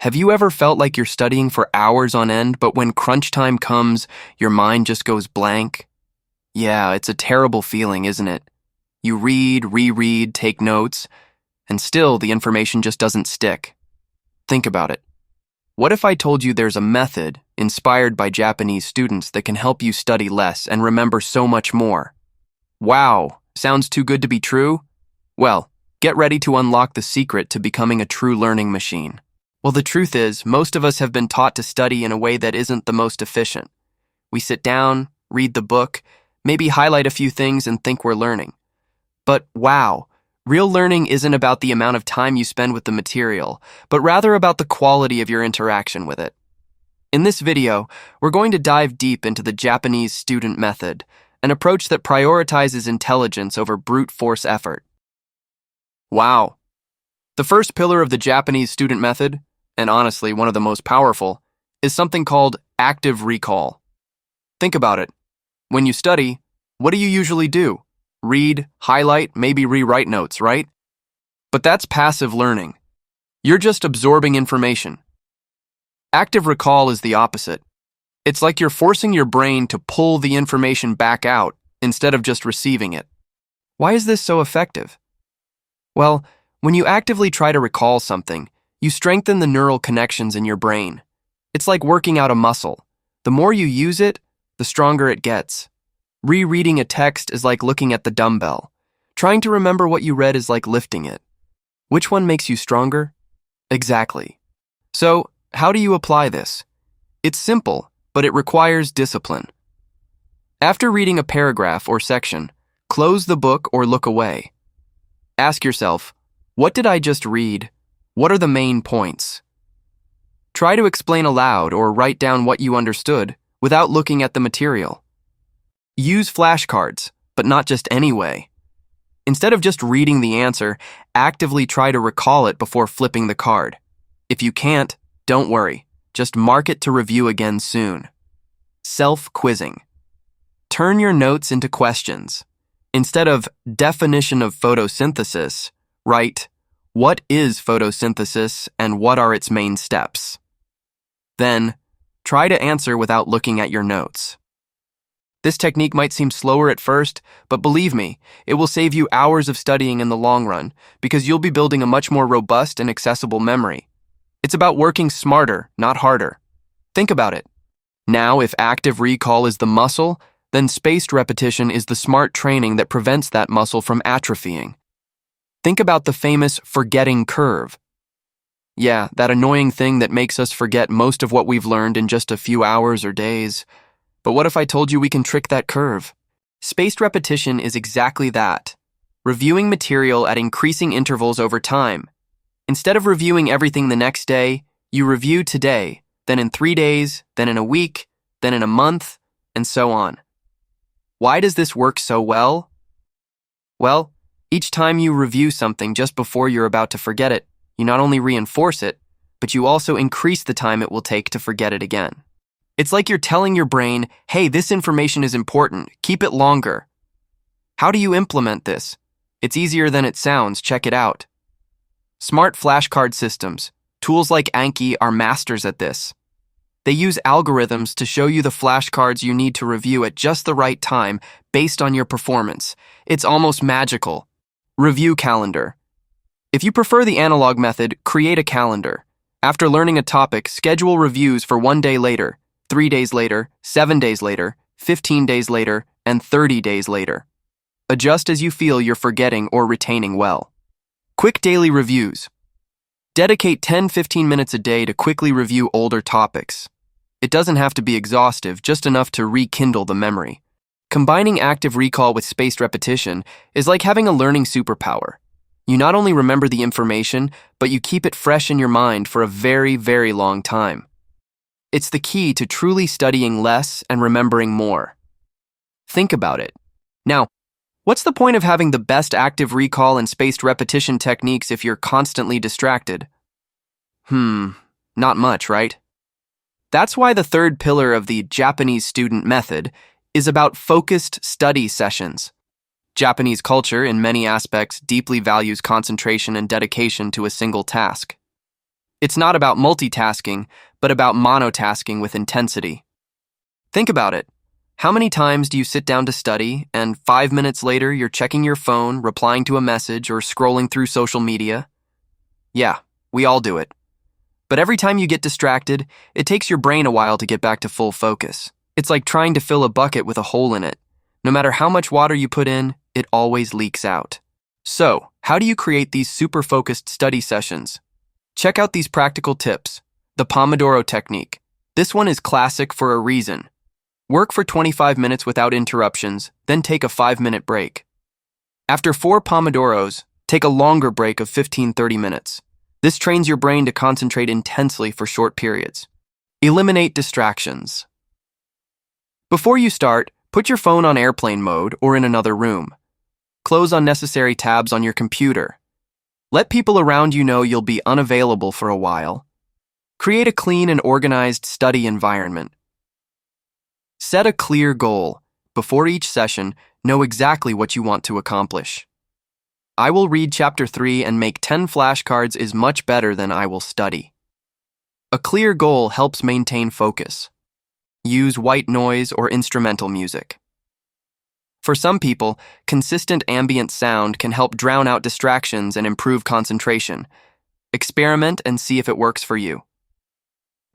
Have you ever felt like you're studying for hours on end, but when crunch time comes, your mind just goes blank? Yeah, it's a terrible feeling, isn't it? You read, reread, take notes, and still the information just doesn't stick. Think about it. What if I told you there's a method inspired by Japanese students that can help you study less and remember so much more? Wow, sounds too good to be true? Well, get ready to unlock the secret to becoming a true learning machine. Well, the truth is, most of us have been taught to study in a way that isn't the most efficient. We sit down, read the book, maybe highlight a few things and think we're learning. But wow, real learning isn't about the amount of time you spend with the material, but rather about the quality of your interaction with it. In this video, we're going to dive deep into the Japanese student method, an approach that prioritizes intelligence over brute force effort. Wow. The first pillar of the Japanese student method, and honestly one of the most powerful, is something called active recall. Think about it. When you study, what do you usually do? Read, highlight, maybe rewrite notes, right? But that's passive learning. You're just absorbing information. Active recall is the opposite. It's like you're forcing your brain to pull the information back out instead of just receiving it. Why is this so effective? Well, when you actively try to recall something, you strengthen the neural connections in your brain. It's like working out a muscle. The more you use it, the stronger it gets. Rereading a text is like looking at the dumbbell. Trying to remember what you read is like lifting it. Which one makes you stronger? Exactly. So, how do you apply this? It's simple, but it requires discipline. After reading a paragraph or section, close the book or look away. Ask yourself, what did I just read? What are the main points? Try to explain aloud or write down what you understood without looking at the material. Use flashcards, but not just any way. Instead of just reading the answer, actively try to recall it before flipping the card. If you can't, don't worry. Just mark it to review again soon. Self-quizzing. Turn your notes into questions. Instead of definition of photosynthesis, write, what is photosynthesis and what are its main steps? Then, try to answer without looking at your notes. This technique might seem slower at first, but believe me, it will save you hours of studying in the long run because you'll be building a much more robust and accessible memory. It's about working smarter, not harder. Think about it. Now, if active recall is the muscle, then spaced repetition is the smart training that prevents that muscle from atrophying. Think about the famous forgetting curve. Yeah, that annoying thing that makes us forget most of what we've learned in just a few hours or days. But what if I told you we can trick that curve? Spaced repetition is exactly that. Reviewing material at increasing intervals over time. Instead of reviewing everything the next day, you review today, then in 3 days, then in a week, then in a month, and so on. Why does this work so well? Well, each time you review something just before you're about to forget it, you not only reinforce it, but you also increase the time it will take to forget it again. It's like you're telling your brain, hey, this information is important, keep it longer. How do you implement this? It's easier than it sounds, check it out. Smart flashcard systems, tools like Anki are masters at this. They use algorithms to show you the flashcards you need to review at just the right time based on your performance. It's almost magical. Review calendar. If you prefer the analog method, create a calendar. After learning a topic, schedule reviews for 1 day later, 3 days later, 7 days later, 15 days later, and 30 days later. Adjust as you feel you're forgetting or retaining well. Quick daily reviews. Dedicate 10-15 minutes a day to quickly review older topics. It doesn't have to be exhaustive, just enough to rekindle the memory. Combining active recall with spaced repetition is like having a learning superpower. You not only remember the information, but you keep it fresh in your mind for a very, very long time. It's the key to truly studying less and remembering more. Think about it. Now, what's the point of having the best active recall and spaced repetition techniques if you're constantly distracted? Not much, right? That's why the third pillar of the Japanese student method is about focused study sessions. Japanese culture, in many aspects, deeply values concentration and dedication to a single task. It's not about multitasking, but about monotasking with intensity. Think about it. How many times do you sit down to study, and 5 minutes later you're checking your phone, replying to a message, or scrolling through social media? Yeah, we all do it. But every time you get distracted, it takes your brain a while to get back to full focus. It's like trying to fill a bucket with a hole in it. No matter how much water you put in, it always leaks out. So, how do you create these super focused study sessions? Check out these practical tips. The Pomodoro technique. This one is classic for a reason. Work for 25 minutes without interruptions, then take a 5-minute break. After 4 Pomodoros, take a longer break of 15-30 minutes. This trains your brain to concentrate intensely for short periods. Eliminate distractions. Before you start, put your phone on airplane mode or in another room. Close unnecessary tabs on your computer. Let people around you know you'll be unavailable for a while. Create a clean and organized study environment. Set a clear goal. Before each session, know exactly what you want to accomplish. I will read Chapter 3 and make 10 flashcards is much better than I will study. A clear goal helps maintain focus. Use white noise or instrumental music. For some people, consistent ambient sound can help drown out distractions and improve concentration. Experiment and see if it works for you.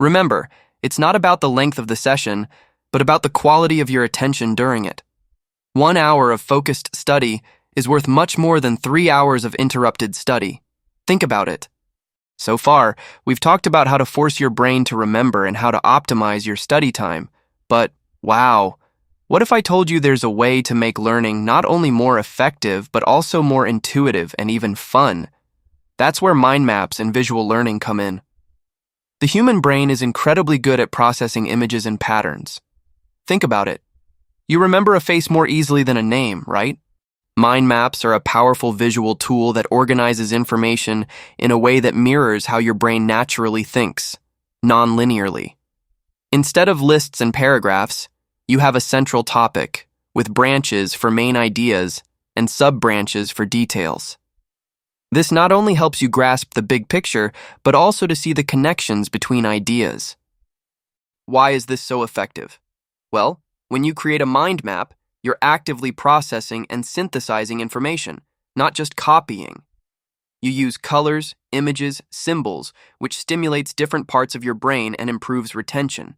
Remember, it's not about the length of the session, but about the quality of your attention during it. 1 hour of focused study is worth much more than 3 hours of interrupted study. Think about it. So far, we've talked about how to force your brain to remember and how to optimize your study time. But, wow, what if I told you there's a way to make learning not only more effective, but also more intuitive and even fun? That's where mind maps and visual learning come in. The human brain is incredibly good at processing images and patterns. Think about it. You remember a face more easily than a name, right? Mind maps are a powerful visual tool that organizes information in a way that mirrors how your brain naturally thinks, non-linearly. Instead of lists and paragraphs, you have a central topic, with branches for main ideas and sub-branches for details. This not only helps you grasp the big picture, but also to see the connections between ideas. Why is this so effective? Well, when you create a mind map, you're actively processing and synthesizing information, not just copying. You use colors, images, symbols, which stimulates different parts of your brain and improves retention.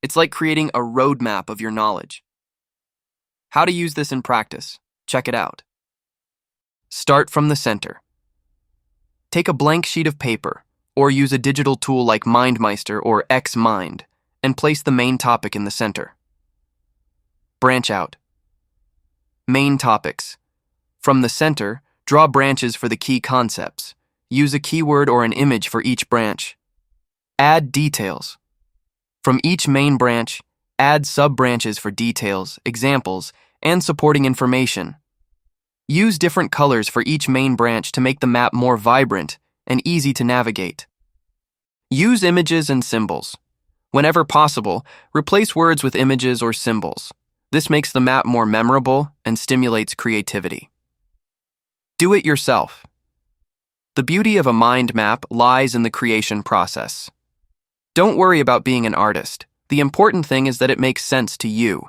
It's like creating a roadmap of your knowledge. How to use this in practice? Check it out. Start from the center. Take a blank sheet of paper, or use a digital tool like MindMeister or Xmind, and place the main topic in the center. Branch out. Main topics. From the center, draw branches for the key concepts. Use a keyword or an image for each branch. Add details. From each main branch, add sub-branches for details, examples, and supporting information. Use different colors for each main branch to make the map more vibrant and easy to navigate. Use images and symbols. Whenever possible, replace words with images or symbols. This makes the map more memorable and stimulates creativity. Do it yourself. The beauty of a mind map lies in the creation process. Don't worry about being an artist. The important thing is that it makes sense to you.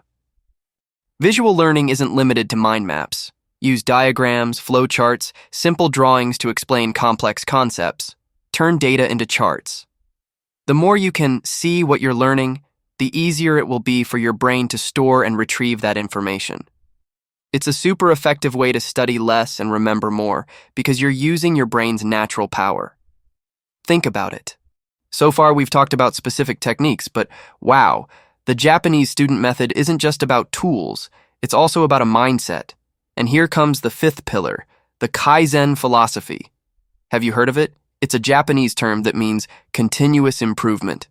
Visual learning isn't limited to mind maps. Use diagrams, flowcharts, simple drawings to explain complex concepts. Turn data into charts. The more you can see what you're learning, the easier it will be for your brain to store and retrieve that information. It's a super effective way to study less and remember more because you're using your brain's natural power. Think about it. So far, we've talked about specific techniques, but wow, the Japanese student method isn't just about tools, it's also about a mindset. And here comes the 5th pillar, the Kaizen philosophy. Have you heard of it? It's a Japanese term that means continuous improvement.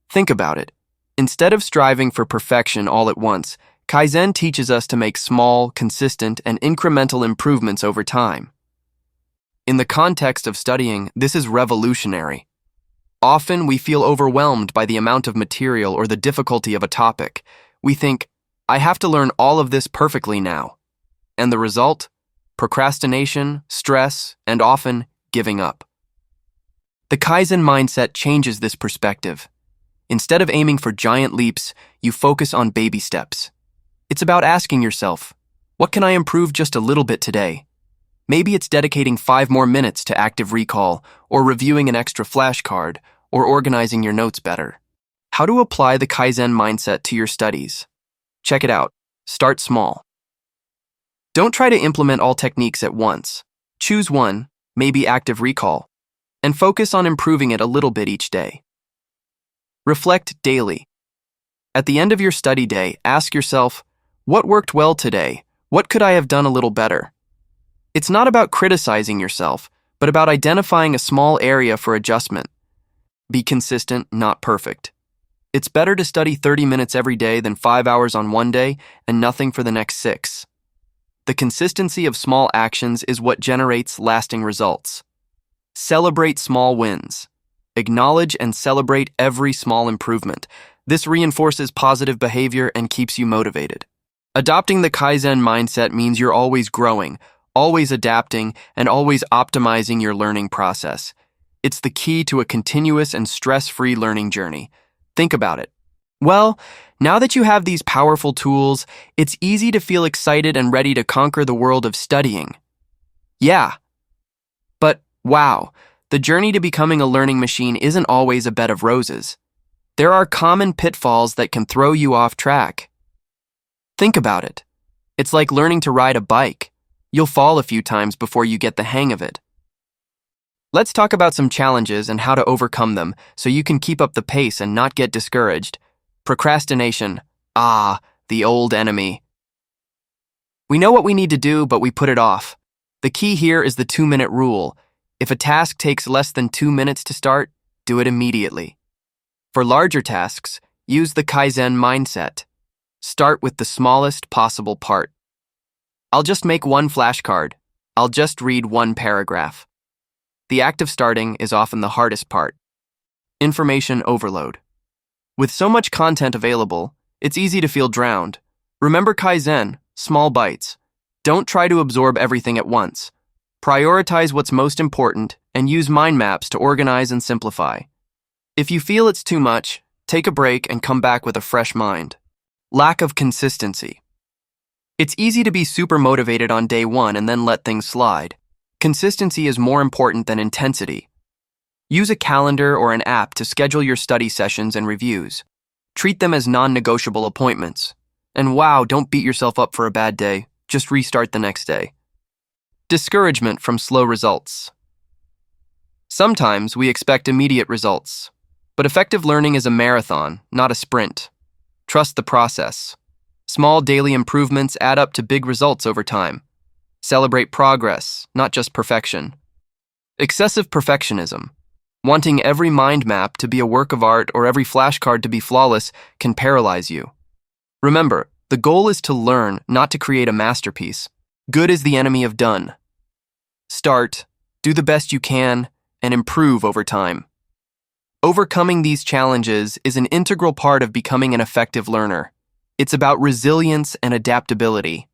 Think about it. Instead of striving for perfection all at once, Kaizen teaches us to make small, consistent, and incremental improvements over time. In the context of studying, this is revolutionary. Often we feel overwhelmed by the amount of material or the difficulty of a topic. We think, I have to learn all of this perfectly now. And the result? Procrastination, stress, and often giving up. The Kaizen mindset changes this perspective. Instead of aiming for giant leaps, you focus on baby steps. It's about asking yourself, what can I improve just a little bit today? Maybe it's dedicating 5 more minutes to active recall, or reviewing an extra flashcard, or organizing your notes better. How to apply the Kaizen mindset to your studies? Check it out. Start small. Don't try to implement all techniques at once. Choose one, maybe active recall, and focus on improving it a little bit each day. Reflect daily. At the end of your study day, ask yourself, what worked well today? What could I have done a little better? It's not about criticizing yourself, but about identifying a small area for adjustment. Be consistent, not perfect. It's better to study 30 minutes every day than 5 hours on one day and nothing for the next 6. The consistency of small actions is what generates lasting results. Celebrate small wins. Acknowledge and celebrate every small improvement. This reinforces positive behavior and keeps you motivated. Adopting the Kaizen mindset means you're always growing, always adapting, and always optimizing your learning process. It's the key to a continuous and stress-free learning journey. Think about it. Well, now that you have these powerful tools, it's easy to feel excited and ready to conquer the world of studying. Yeah. But, wow, the journey to becoming a learning machine isn't always a bed of roses. There are common pitfalls that can throw you off track. Think about it. It's like learning to ride a bike. You'll fall a few times before you get the hang of it. Let's talk about some challenges and how to overcome them so you can keep up the pace and not get discouraged. Procrastination. The old enemy. We know what we need to do, but we put it off. The key here is the 2-minute rule. If a task takes less than 2 minutes to start, do it immediately. For larger tasks, use the Kaizen mindset. Start with the smallest possible part. I'll just make one flashcard. I'll just read one paragraph. The act of starting is often the hardest part. Information overload. With so much content available, it's easy to feel drowned. Remember Kaizen, small bites. Don't try to absorb everything at once. Prioritize what's most important and use mind maps to organize and simplify. If you feel it's too much, take a break and come back with a fresh mind. Lack of consistency. It's easy to be super motivated on day 1 and then let things slide. Consistency is more important than intensity. Use a calendar or an app to schedule your study sessions and reviews. Treat them as non-negotiable appointments. And wow, don't beat yourself up for a bad day. Just restart the next day. Discouragement from slow results. Sometimes we expect immediate results, but effective learning is a marathon, not a sprint. Trust the process. Small daily improvements add up to big results over time. Celebrate progress, not just perfection. Excessive perfectionism. Wanting every mind map to be a work of art or every flashcard to be flawless can paralyze you. Remember, the goal is to learn, not to create a masterpiece. Good is the enemy of done. Start, do the best you can, and improve over time. Overcoming these challenges is an integral part of becoming an effective learner. It's about resilience and adaptability.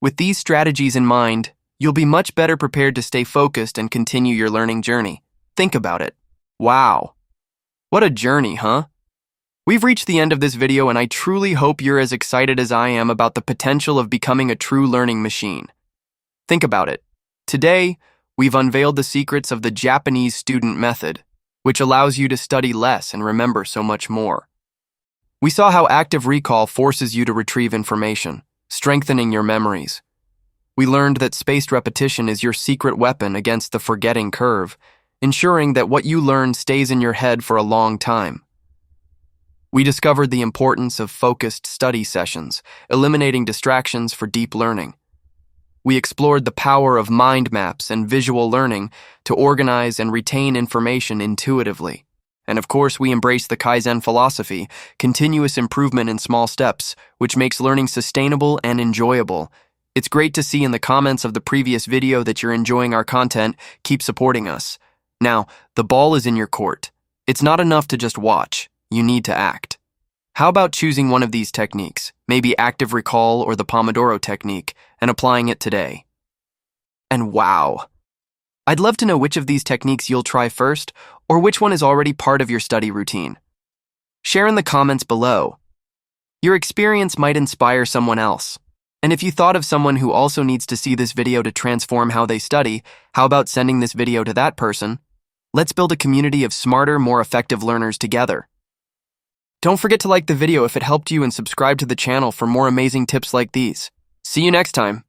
With these strategies in mind, you'll be much better prepared to stay focused and continue your learning journey. Think about it. Wow. What a journey, huh? We've reached the end of this video, and I truly hope you're as excited as I am about the potential of becoming a true learning machine. Think about it. Today, we've unveiled the secrets of the Japanese student method, which allows you to study less and remember so much more. We saw how active recall forces you to retrieve information, strengthening your memories. We learned that spaced repetition is your secret weapon against the forgetting curve, ensuring that what you learn stays in your head for a long time. We discovered the importance of focused study sessions, eliminating distractions for deep learning. We explored the power of mind maps and visual learning to organize and retain information intuitively. And of course, we embrace the Kaizen philosophy, continuous improvement in small steps, which makes learning sustainable and enjoyable. It's great to see in the comments of the previous video that you're enjoying our content. Keep supporting us. Now, the ball is in your court. It's not enough to just watch. You need to act. How about choosing one of these techniques, maybe active recall or the Pomodoro technique, and applying it today? And wow! I'd love to know which of these techniques you'll try first, or which one is already part of your study routine. Share in the comments below. Your experience might inspire someone else. And if you thought of someone who also needs to see this video to transform how they study, how about sending this video to that person? Let's build a community of smarter, more effective learners together. Don't forget to like the video if it helped you and subscribe to the channel for more amazing tips like these. See you next time.